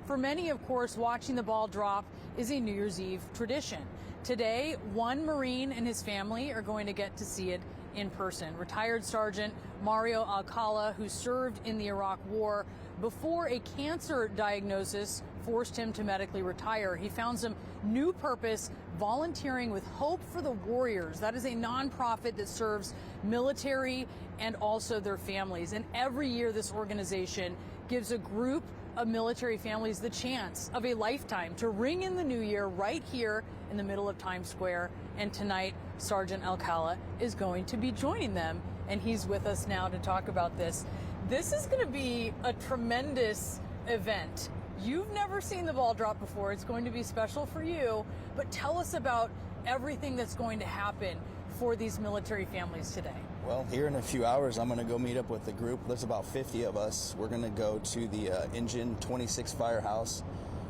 For many, of course, watching the ball drop is a New Year's Eve tradition. Today, one Marine and his family are going to get to see it in person. Retired Sergeant Mario Alcala, who served in the Iraq War before a cancer diagnosis forced him to medically retire. He found some new purpose volunteering with Hope for the Warriors. That is a nonprofit that serves military and also their families. And every year, this organization gives a group of military families the chance of a lifetime to ring in the new year right here in the middle of Times Square. And tonight, Sergeant Alcala is going to be joining them, and he's with us now to talk about this. This is going to be a tremendous event. You've never seen the ball drop before. It's going to be special for you, but tell us about everything that's going to happen for these military families today. Well, here in a few hours, I'm going to go meet up with the group. There's about 50 of us. We're going to go to the Engine 26 Firehouse.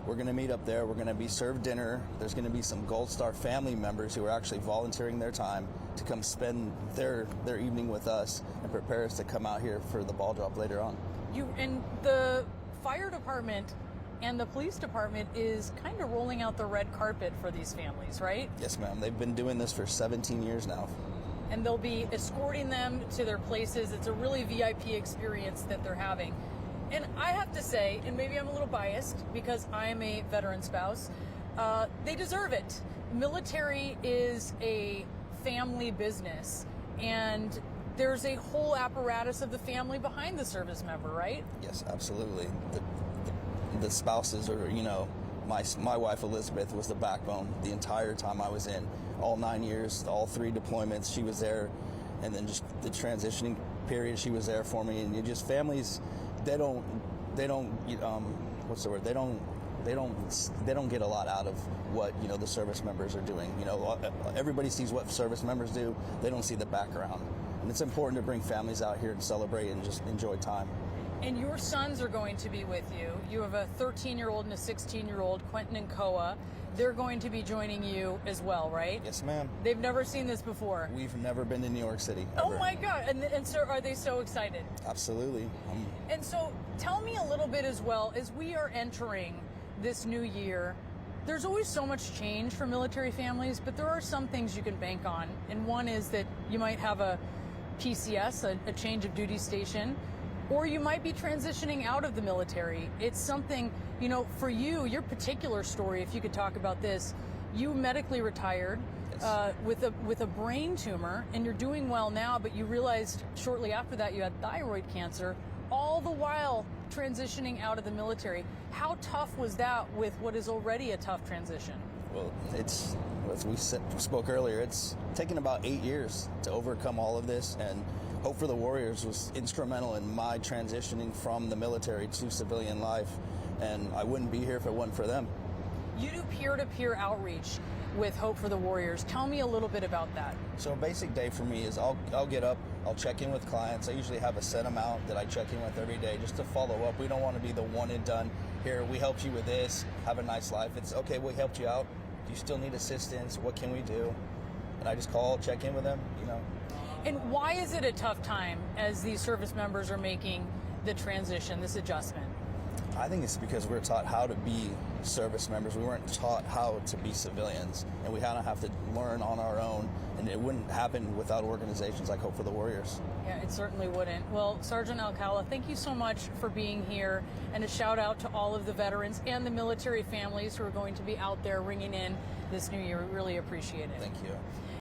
We're going to meet up there. We're going to be served dinner. There's going to be some Gold Star family members who are actually volunteering their time to come spend their evening with us and prepare us to come out here for the ball drop later on. And the fire department and the police department is kind of rolling out the red carpet for these families, right? Yes, ma'am. They've been doing this for 17 years now. And they'll be escorting them to their places. It's a really VIP experience that they're having. And I have to say, and maybe I'm a little biased because I'm a veteran spouse, they deserve it. Military is a family business, and there's a whole apparatus of the family behind the service member, right? Yes, absolutely. The spouses are, my wife Elizabeth was the backbone the entire time I was in. All 9 years, all 3 deployments, she was there. And then just the transitioning period, she was there for me. And just families, they don't get a lot out of what, the service members are doing. Everybody sees what service members do. They don't see the background. And it's important to bring families out here and celebrate and just enjoy time. And your sons are going to be with you. You have a 13-year-old and a 16-year-old, Quentin and Koa. They're going to be joining you as well, right? Yes, ma'am. They've never seen this before. We've never been to New York City, ever. Oh, my God. And so are they so excited? Absolutely. And so tell me a little bit as well, as we are entering this new year, there's always so much change for military families, but there are some things you can bank on. And one is that you might have a PCS, a change of duty station, or you might be transitioning out of the military. It's something, for you, your particular story, if you could talk about this, you medically retired. Yes. With a brain tumor, and you're doing well now, but you realized shortly after that you had thyroid cancer, all the while transitioning out of the military. How tough was that with what is already a tough transition? Well, it's, as we spoke earlier, it's taken about 8 years to overcome all of this, and Hope for the Warriors was instrumental in my transitioning from the military to civilian life, and I wouldn't be here if it wasn't for them. You do peer-to-peer outreach with Hope for the Warriors. Tell me a little bit about that. So a basic day for me is I'll get up, I'll check in with clients. I usually have a set amount that I check in with every day just to follow up. We don't want to be the one and done. Here, we helped you with this, have a nice life. It's okay, we helped you out. Do you still need assistance? What can we do? And I just call, check in with them, And why is it a tough time as these service members are making the transition, this adjustment? I think it's because we're taught how to be service members. We weren't taught how to be civilians, and we kind of have to learn on our own, and it wouldn't happen without organizations like Hope for the Warriors. Yeah, it certainly wouldn't. Well, Sergeant Alcala, thank you so much for being here, and a shout out to all of the veterans and the military families who are going to be out there ringing in this new year. We really appreciate it. Thank you.